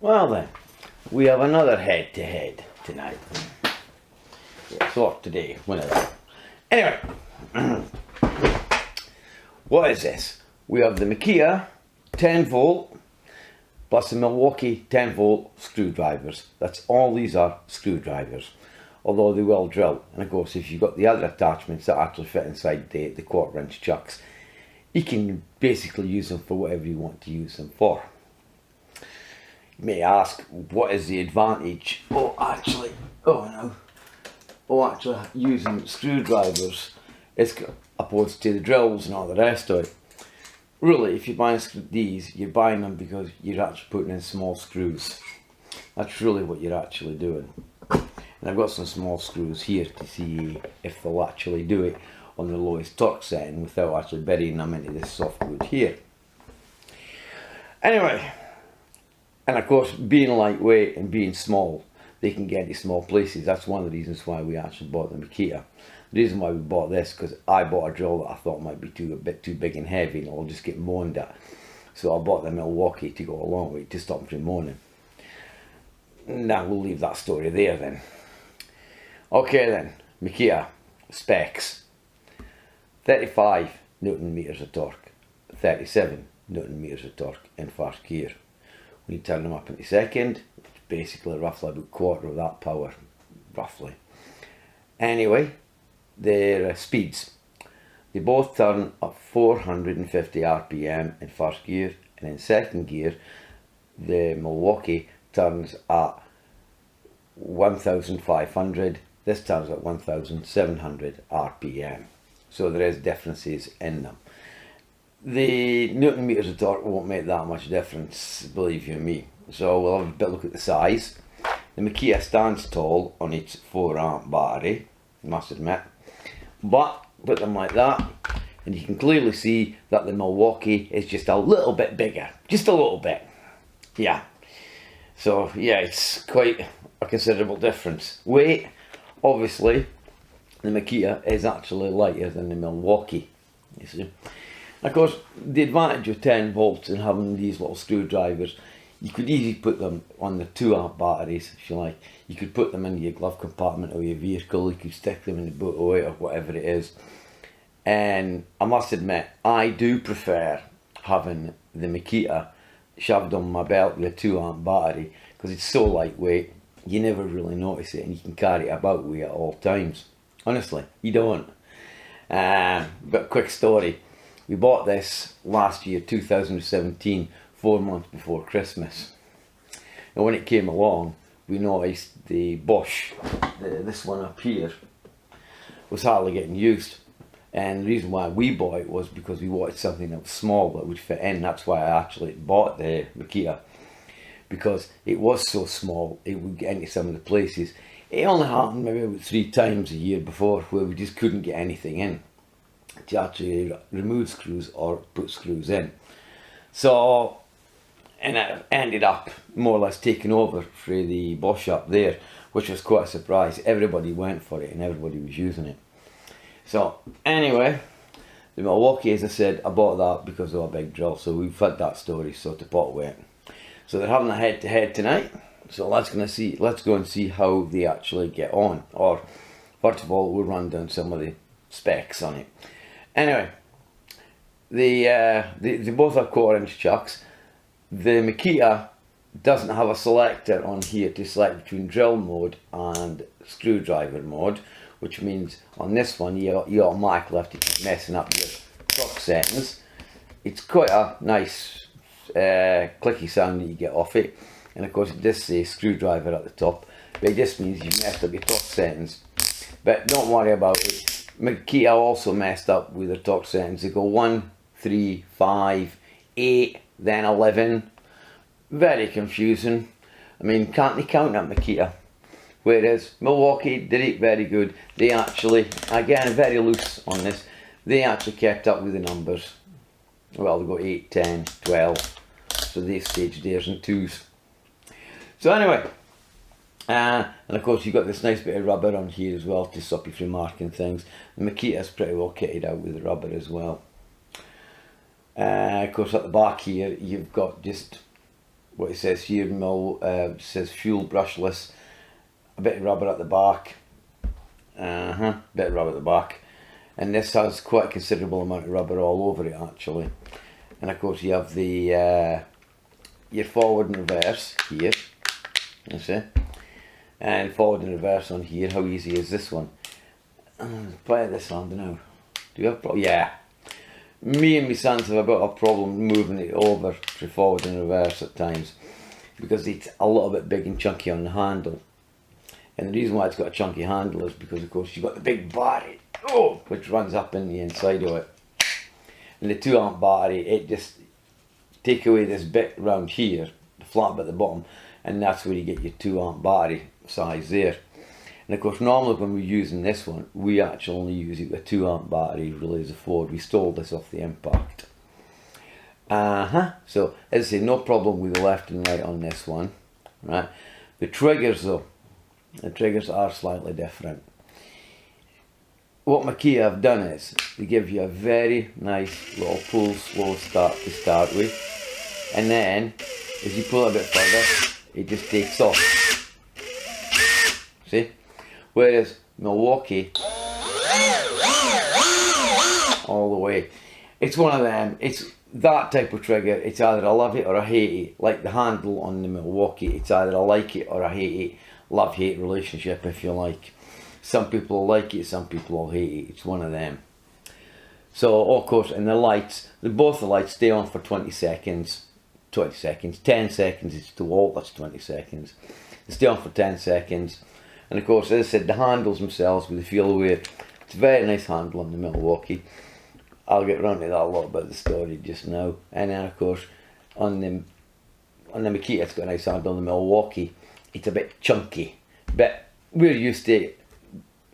Well then, we have another head-to-head tonight. Yeah, so today, whenever. Anyway, what is this? We have the Makita 10 volt plus the Milwaukee 10 volt screwdrivers. That's all these are, screwdrivers. Although they will drill. And of course, if you've got the other attachments that actually fit inside the 1/4 inch chucks, you can basically use them for whatever you want to use them for. You may ask, what is the advantage actually using screwdrivers as opposed to the drills and all the rest of it? Really, if you're buying these, you're buying them because you're actually putting in small screws. That's really what you're actually doing. And I've got some small screws here to see if they'll actually do it on the lowest torque setting without actually burying them into this softwood here. Anyway, and of course, being lightweight and being small, they can get into small places. That's one of the reasons why we actually bought the Makita. The reason why we bought this, because I bought a drill that I thought might be a bit too big and heavy and it'll just get moaned at. So I bought the Milwaukee to go along with it to stop them from moaning. Now we'll leave that story there then. Okay then, Makita specs. 35 Newton meters of torque, 37 Newton meters of torque in first gear. When you turn them up into second, it's basically roughly about 1/4 of that power, roughly. Anyway, their speeds. They both turn at 450 RPM in first gear, and in second gear, the Milwaukee turns at 1500. This turns at 1700 RPM. So there is differences in them. The Newton meters of torque won't make that much difference, believe you me. So we'll have a bit look at the size. The Makita stands tall on its 4 amp battery, I must admit. But put them like that, and you can clearly see that the Milwaukee is just a little bit bigger. Just a little bit. Yeah. So yeah, it's quite a considerable difference. Weight, obviously, the Makita is actually lighter than the Milwaukee, you see. Of course, the advantage of 10 volts and having these little screwdrivers, you could easily put them on the 2 amp batteries, if you like. You could put them in your glove compartment of your vehicle, you could stick them in the boot away or whatever it is. And I must admit, I do prefer having the Makita shoved on my belt with a 2 amp battery, because it's so lightweight, you never really notice it and you can carry it about with you at all times. Honestly, you don't. But quick story. We bought this last year, 2017, 4 months before Christmas. And when it came along, we noticed the bush, this one up here, was hardly getting used. And the reason why we bought it was because we wanted something that was small that would fit in. That's why I actually bought the Makita, because it was so small, it would get into some of the places. It only happened maybe about 3 times a year before where we just couldn't get anything in to actually remove screws or put screws in. So, and it ended up more or less taking over for the Bosch up there, which was quite a surprise. Everybody went for it and everybody was using it. So anyway, the Milwaukee, as I said, I bought that because of a big drill, so we've had that story so to pot with it. So they're having a head-to-head tonight. So let's go and see how they actually get on. Or first of all, we'll run down some of the specs on it. Anyway, they both are 1/4 inch chucks. The Makita doesn't have a selector on here to select between drill mode and screwdriver mode, which means on this one you automatically have to keep messing up your torque settings. It's quite a nice clicky sound that you get off it. And of course it does say screwdriver at the top, but it just means you've messed up your torque settings. But don't worry about it. Makita also messed up with their torque settings. They go 1, 3, 5, 8, then 11. Very confusing. I mean, can't they count at Makita? Whereas Milwaukee did it very good. They actually, again, very loose on this, they actually kept up with the numbers. Well, they got 8, 10, 12. So they staged theirs in 2s. So anyway, and of course you've got this nice bit of rubber on here as well to stop you from marking things. The Makita's pretty well kitted out with the rubber as well. Of course at the back here you've got just what it says here, it says fuel brushless, a bit of rubber at the back, bit of rubber at the back, and this has quite a considerable amount of rubber all over it actually. And of course you have the your forward and reverse here, you see, and forward and reverse on here. How easy is this one? Play this on now. Do you have a problem? Yeah. Me and my sons have a bit of a problem moving it over to forward and reverse at times because it's a little bit big and chunky on the handle. And the reason why it's got a chunky handle is because of course you've got the big battery, which runs up in the inside of it. And the 2 amp battery, it just take away this bit round here, the flat bit at the bottom, and that's where you get your 2 amp battery size there. And of course normally when we're using this one, we actually only use it with a 2 amp battery really as a Ford. We stole this off the Impact. So as I say, no problem with the left and right on this one. Right. The triggers though, the triggers are slightly different. What Makita have done is, they give you a very nice little pull slow start to start with. And then, as you pull a bit further, it just takes off. See? Whereas Milwaukee, all the way. It's one of them, it's that type of trigger, it's either I love it or I hate it. Like the handle on the Milwaukee, it's either I like it or I hate it. Love-hate relationship if you like. Some people will like it, some people will hate it. It's one of them. So of course, and the lights, both the lights stay on for 20 seconds. 10 seconds is to alt, that's 20 seconds. They stay on for 10 seconds. And of course, as I said, the handles themselves with the feel away, it's a very nice handle on the Milwaukee. I'll get round to that a little bit of the story just now. And then of course, on the Makita, it's got a nice handle. On the Milwaukee, it's a bit chunky. But we're used to it.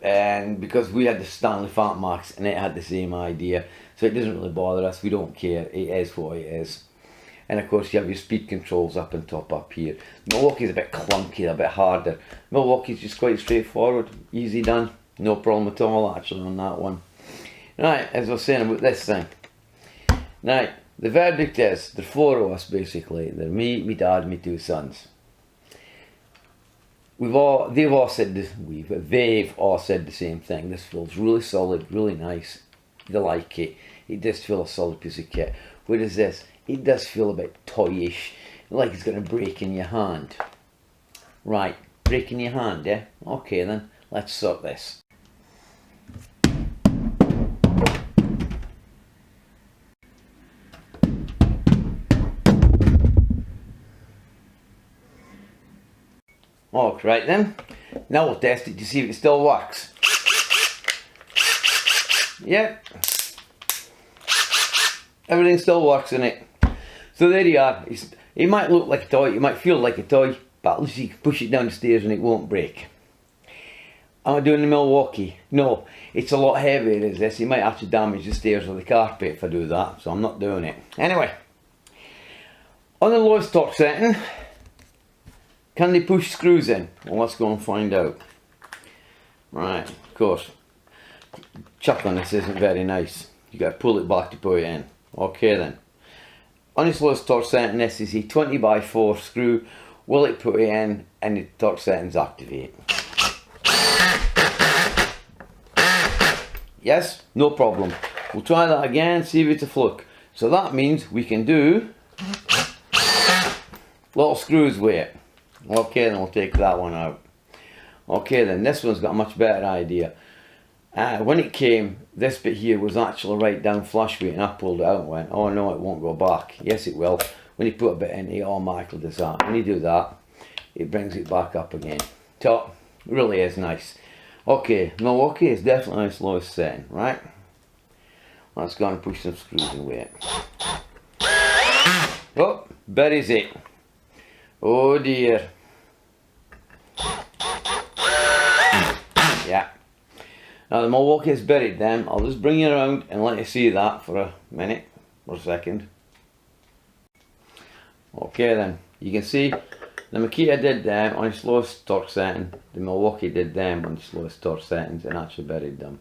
And because we had the Stanley Fat Max and it had the same idea, so it doesn't really bother us. We don't care. It is what it is. And of course you have your speed controls up and top up here. Milwaukee's a bit clunky, a bit harder. Milwaukee's just quite straightforward, easy done, no problem at all actually on that one. Right, as I was saying about this thing. Now, the verdict is, there's 4 of us basically. They're me, my dad, my 2 sons. They've all said the same thing. This feels really solid, really nice. They like it. It does feel a solid piece of kit. Whereas this, it does feel a bit toyish, like it's going to break in your hand. Right, break in your hand, yeah? Okay then, let's sort this. Okay, right then, now we'll test it to see if it still works. Yep, everything still works in it. So there you are. It might look like a toy, it might feel like a toy, but at least you can push it down the stairs and it won't break. Am I doing the Milwaukee? No, it's a lot heavier as this. It might actually damage the stairs or the carpet if I do that, so I'm not doing it. Anyway, on the lowest torque setting, can they push screws in? Well, let's go and find out. Right, of course, chuck on this isn't very nice. You got to pull it back to put it in. Okay then. On its lowest torque setting, this is a 20x4 screw. Will it put it in and the torque settings activate? Yes, no problem. We'll try that again, see if it's a fluke. So that means we can do little screws with it. Okay, then we'll take that one out. Okay then, this one's got a much better idea. When it came, this bit here was actually right down flush with it, and I pulled it out and went, oh no, it won't go back. Yes it will. When you put a bit in, it automatically does that. When you do that, it brings it back up again. So, it really is nice. Okay, Milwaukee is definitely its lowest setting, right? Let's go and push some screws in with it. Oh, buries it. Oh dear. Yeah. Now the Milwaukee is buried then. I'll just bring you around and let you see that for a minute or a second. Okay then, you can see the Makita did them on its lowest torque setting, the Milwaukee did them on its lowest torque settings and actually buried them.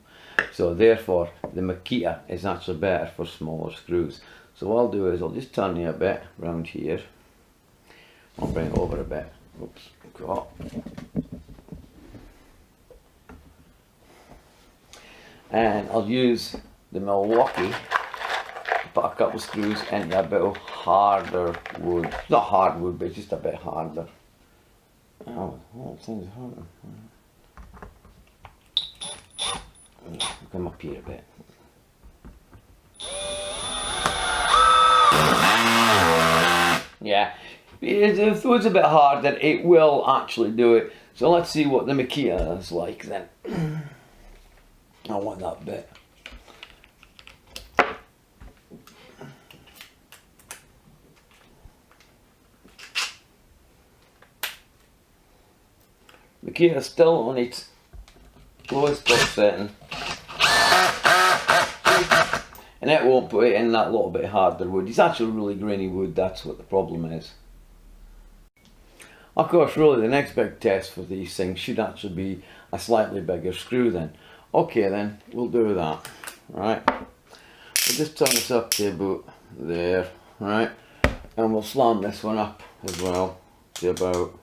So therefore the Makita is actually better for smaller screws. So what I'll do is I'll just turn you a bit round here. I'll bring it over a bit. Oops, got. And I'll use the Milwaukee to put a couple of screws into a bit of harder wood. It's not hard wood, but it's just a bit harder. Oh, things are harder. Come up here a bit. Yeah, if the wood's a bit harder, it will actually do it. So let's see what the Makita is like then. I want that bit. Makita is still on its lowest torque setting, and it won't put it in that little bit harder wood. It's actually really grainy wood, that's what the problem is. Of course, really the next big test for these things should actually be a slightly bigger screw then. Okay then, we'll do that. Right, we'll just turn this up to about there, right, and we'll slam this one up as well to about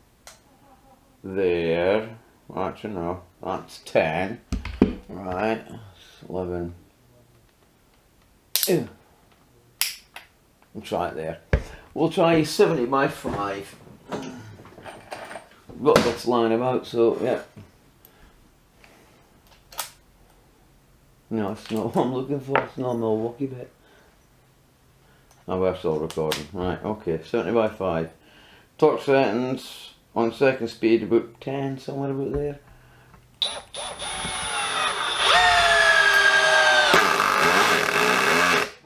there. Actually no, that's 10, right, 11. We'll try it there. We'll try 70 by 5. Got this line about, so yeah. No, it's not what I'm looking for. It's not a Milwaukee bit. Oh, we're still recording. Right, okay, 70 by 5. Torque settings on second speed about 10, somewhere about there.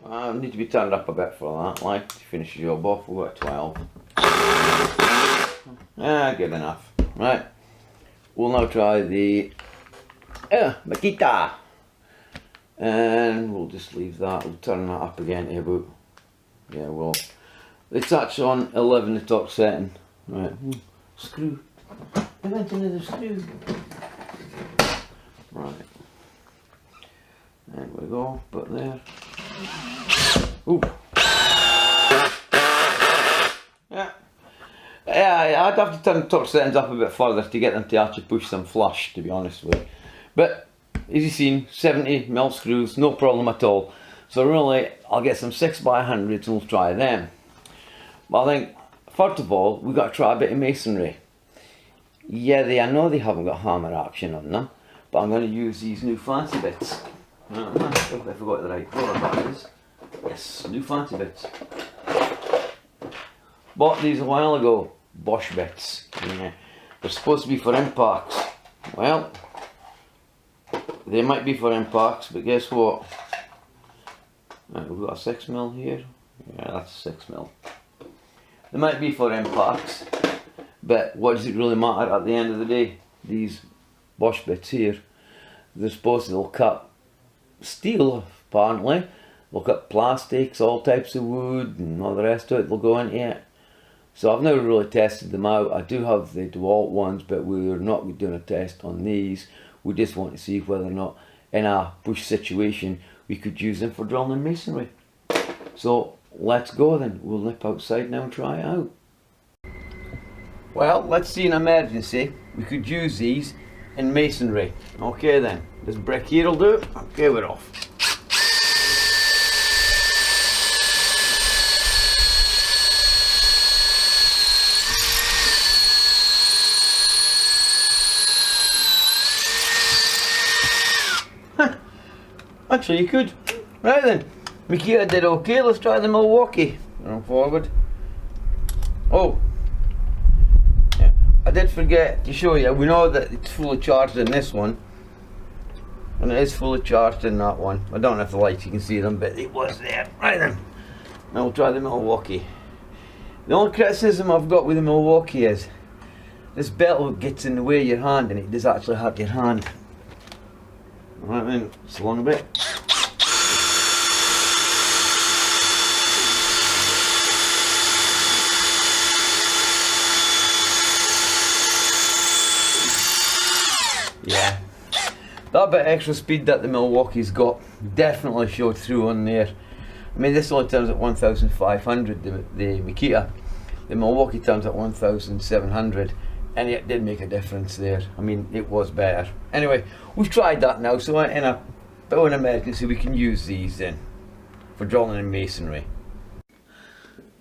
I need to be turned up a bit for that, like, to finish the job off. We've got 12. Good enough. Right, we'll now try the Makita. And we'll just leave that. We'll turn that up again to about, yeah, well, it's actually on 11 the torque setting. Right, screw. I went another screw. Right, there we go, put there. Ooh. Yeah, I'd have to turn the torque settings up a bit further to get them to actually push some flush, to be honest with you. But as you've seen, 70 mil screws, no problem at all. So really, I'll get some 6x100s and we'll try them. But I think, first of all, we've got to try a bit of masonry. Yeah, I know they haven't got hammer action on them, but I'm going to use these new fancy bits. I forgot the right colour that is. Yes, new fancy bits. Bought these a while ago, Bosch bits. Yeah. They're supposed to be for impacts. Well, they might be for impacts, but guess what? Right, we've got a 6mm here. Yeah, that's a 6mm. They might be for impacts, but what does it really matter at the end of the day? These Bosch bits here, they're supposed to, they'll cut steel apparently, they'll cut plastics, all types of wood and all the rest of it, they'll go into it. So I've never really tested them out. I do have the DeWalt ones, but we're not doing a test on these. We just want to see whether or not in a bush situation we could use them for drilling and masonry. So let's go then. We'll nip outside now and try it out. Well, let's see, in emergency we could use these in masonry. Okay then, this brick here will do. Okay, we're off. Actually, you could. Right then, Makita did okay. Let's try the Milwaukee. Run forward. Oh, yeah, I did forget to show you. We know that it's fully charged in this one, and it is fully charged in that one. I don't know if the lights you can see them, but it was there. Right then, now we'll try the Milwaukee. The only criticism I've got with the Milwaukee is this bevel gets in the way of your hand, and it does actually hurt your hand. Right then, it's along a bit. Yeah, that bit of extra speed that the Milwaukee's got definitely showed through on there. I mean, this only turns at 1,500, the Makita. The Milwaukee turns at 1700, and it did make a difference there. I mean, it was better. Anyway, we've tried that now, so in a bit of an emergency we can use these then for drilling and masonry.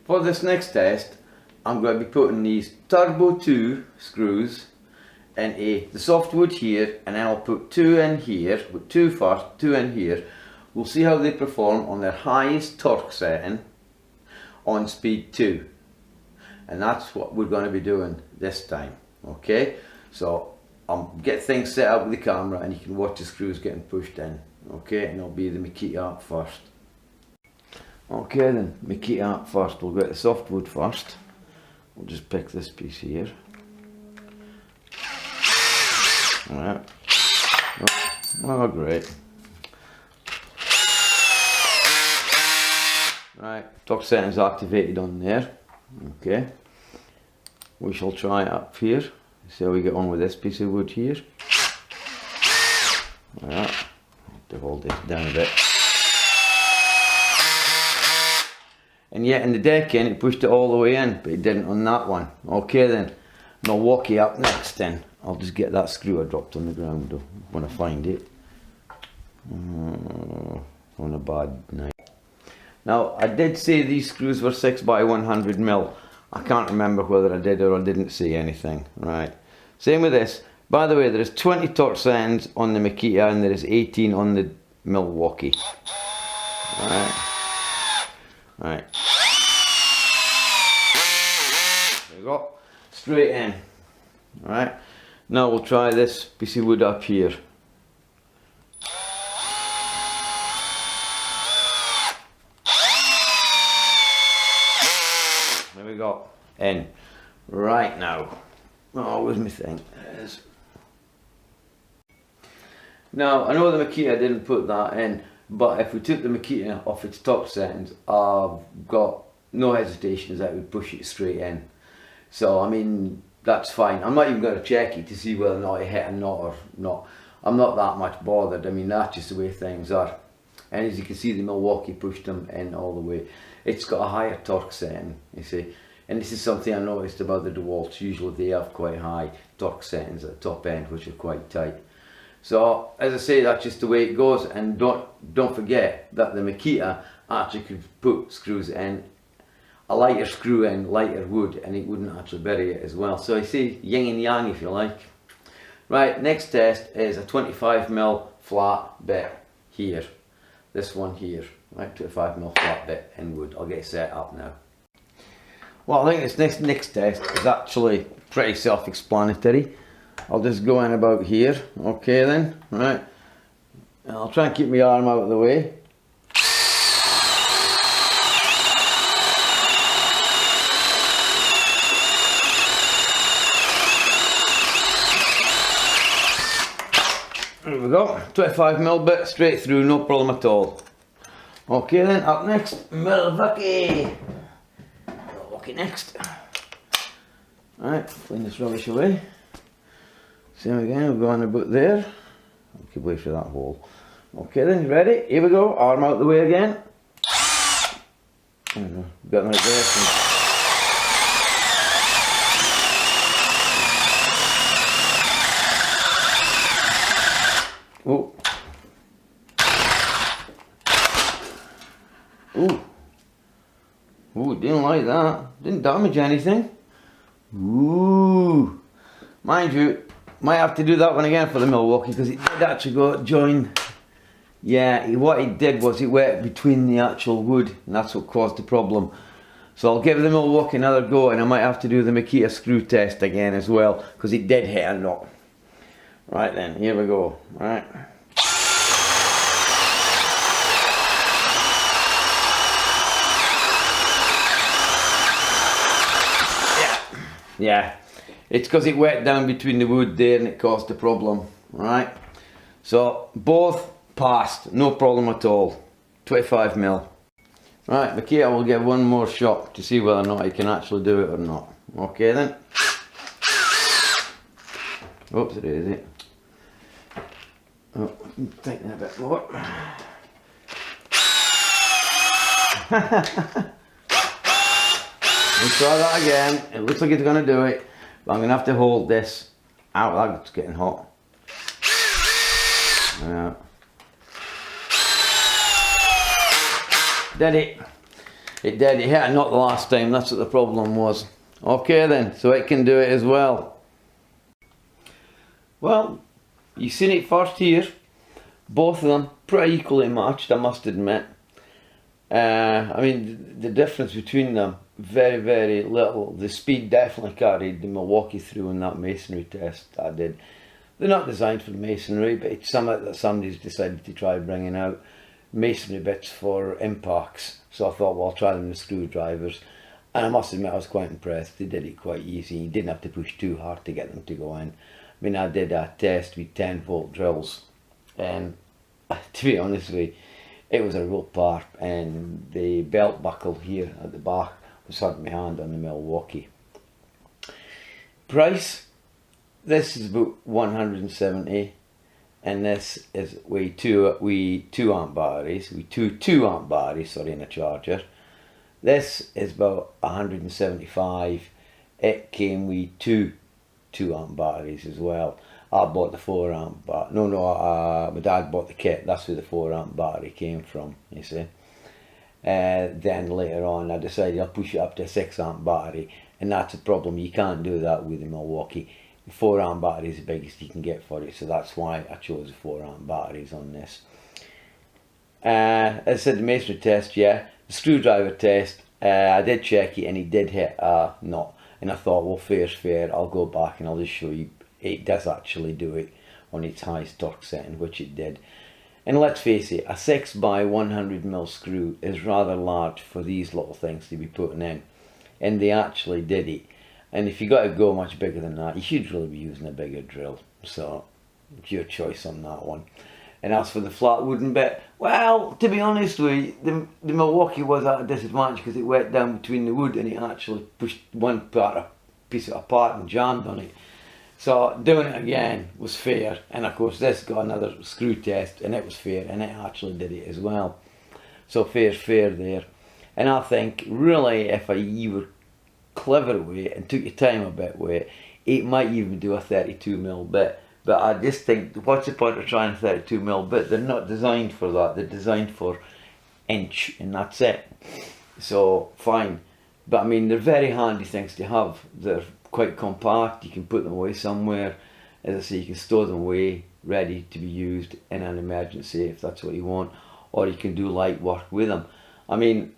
For this next test, I'm going to be putting these Turbo 2 screws into the softwood here, and then I'll put 2 in here, with 2 first, 2 in here. We'll see how they perform on their highest torque setting on speed 2. And that's what we're going to be doing this time. Okay, so I'll get things set up with the camera and you can watch the screws getting pushed in. Okay, and it'll be the Makita up first. Okay then, Makita up first. We'll get the softwood first. We'll just pick this piece here. Alright. Oh, great. Right, torque settings activated on there. Okay. We shall try it up here. See how we get on with this piece of wood here. Alright. To hold this down a bit. And yet in the decking it pushed it all the way in, but it didn't on that one. Okay then, Milwaukee up next then. I'll just get that screw I dropped on the ground though, when I find it. On a bad night. Now I did say these screws were 6x100mm. I can't remember whether I did or I didn't say anything. Right. Same with this. By the way, there is 20 torque settings on the Makita and there is 18 on the Milwaukee. Right. Right. There we go. Straight in. Right. Now we'll try this piece of wood up here. There we go. In. Right now. Oh, where's my thing? There it is. Now, I know the Makita didn't put that in, but if we took the Makita off its top settings, I've got no hesitations that I would push it straight in. So, I mean, that's fine. I'm not even going to check it to see whether or not it hit or not or not. I'm not that much bothered. I mean, that's just the way things are. And as you can see, the Milwaukee pushed them in all the way. It's got a higher torque setting, you see. And this is something I noticed about the DeWalt's. Usually they have quite high torque settings at the top end, which are quite tight. So, as I say, that's just the way it goes. And don't forget that the Makita actually could put screws in, a lighter screw in, lighter wood, and it wouldn't actually bury it as well. So you see, yin and yang if you like. Right, next test is a 25mm flat bit here. This one here, right, 25mm flat bit in wood. I'll get it set up now. Well, I think this next test is actually pretty self-explanatory. I'll just go in about here, okay then, right. And I'll try and keep my arm out of the way. There we go, 25mm bit straight through, no problem at all. Okay then, up next, Milwaukee. Milwaukee next. Alright, clean this rubbish away. Same again, we'll go on about there. I'll keep away from that hole. Okay then, ready? Here we go, arm out the way again. Got my dressing. Oh. Ooh. Ooh, didn't like that. Didn't damage anything. Ooh. Mind you, might have to do that one again for the Milwaukee because it did actually go join. Yeah, what it did was it went between the actual wood and that's what caused the problem. So I'll give the Milwaukee another go and I might have to do the Makita screw test again as well because it did hit a knot. Right then, here we go. Right. Yeah, it's because it wet down between the wood there and it caused the problem. Right. So both passed, no problem at all. 25mm. Right, Makita will give one more shot to see whether or not I can actually do it or not. Okay then. Oops, it is it. Oh, tighten it a bit more. Let's try that again. It looks like it's going to do it, but I'm going to have to hold this out. That's getting hot. Yeah. Did it. It did. It hit a nut the last time. That's what the problem was. Okay then, so it can do it as well. Well, you've seen it first here. Both of them pretty equally matched, I must admit. I mean, the difference between them, very, very little. The speed definitely carried the Milwaukee through in that masonry test I did. They're not designed for masonry, but it's something that somebody's decided to try bringing out. Masonry bits for impacts. So I thought, well, I'll try them with screwdrivers. And I must admit, I was quite impressed. They did it quite easy. You didn't have to push too hard to get them to go in. I mean, I did a test with 10-volt drills. And to be honest with you, it was a real parp, and the belt buckle here at the back was hurting my hand on the Milwaukee. Price, this is about 170, and this is with two amp batteries, with two amp batteries, sorry, in a charger. This is about 175. It came with two amp batteries as well. I bought the 4 amp battery. My dad bought the kit. That's where the 4 amp battery came from, you see. Then later on I decided I'll push it up to a 6 amp battery, and that's a problem. You can't do that with the Milwaukee. The 4 amp battery is the biggest you can get for it, so that's why I chose the 4 amp batteries on this. As I said, the masonry test, yeah. The screwdriver test, I did check it and it did hit a nut, and I thought, well, fair's fair. I'll go back and I'll just show you. It does actually do it on its highest torque setting, which it did. And let's face it, a 6 by 100mm screw is rather large for these little things to be putting in, and they actually did it. And if you got to go much bigger than that, you should really be using a bigger drill. So it's your choice on that one. And as for the flat wooden bit, well, to be honest with you, the Milwaukee was at a disadvantage because it went down between the wood and it actually pushed one piece apart and jammed on it. So doing it again was fair, and of course this got another screw test and it was fair, and it actually did it as well. So fair's fair there. And I think really if you were clever with it and took your time a bit with it, it might even do a 32mm bit. But I just think, what's the point of trying a 32mm bit? They're not designed for that. They're designed for inch, and that's it. So fine. But I mean, they're very handy things to have. They're quite compact. You can put them away somewhere. As I say, you can store them away, ready to be used in an emergency if that's what you want. Or you can do light work with them. I mean,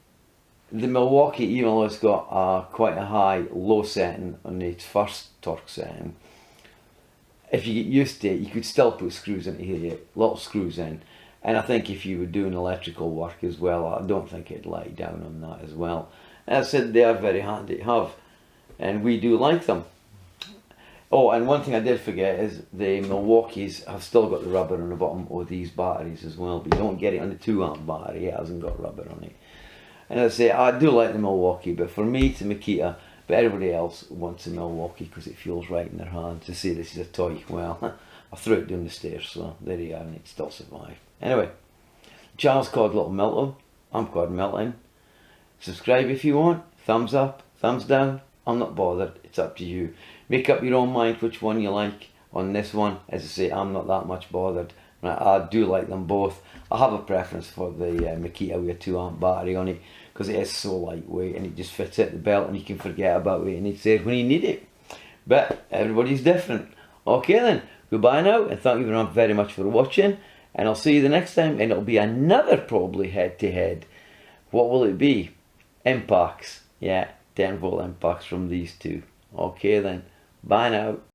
the Milwaukee, even though it's got quite a high low setting on its first torque setting, if you get used to it, you could still put screws into here, little screws in. And I think if you were doing electrical work as well, I don't think it'd let you down on that as well. As I said, they are very handy to have, and we do like them. Oh, and one thing I did forget is the Milwaukees have still got the rubber on the bottom of these batteries as well, but you don't get it on the 2 amp battery. It hasn't got rubber on it. And as I say, I do like the Milwaukee, but for me it's a Makita. But everybody else wants a Milwaukee because it feels right in their hands. To say this is a toy, well, I threw it down the stairs, so there you are, and it still survived. Anyway, the channel's called Little Milton. I'm called Milton. Subscribe if you want. Thumbs up, thumbs down. I'm not bothered. It's up to you. Make up your own mind which one you like on this one. As I say, I'm not that much bothered. I do like them both. I have a preference for the Makita with a 2 amp battery on it because it is so lightweight and it just fits at the belt and you can forget about it and it's there when you need it. But everybody's different. Okay then, goodbye now, and thank you very much for watching, and I'll see you the next time, and it'll be another probably head to head. What will it be? Impacts. Yeah, 10 volt impacts from these two. Okay then, bye now.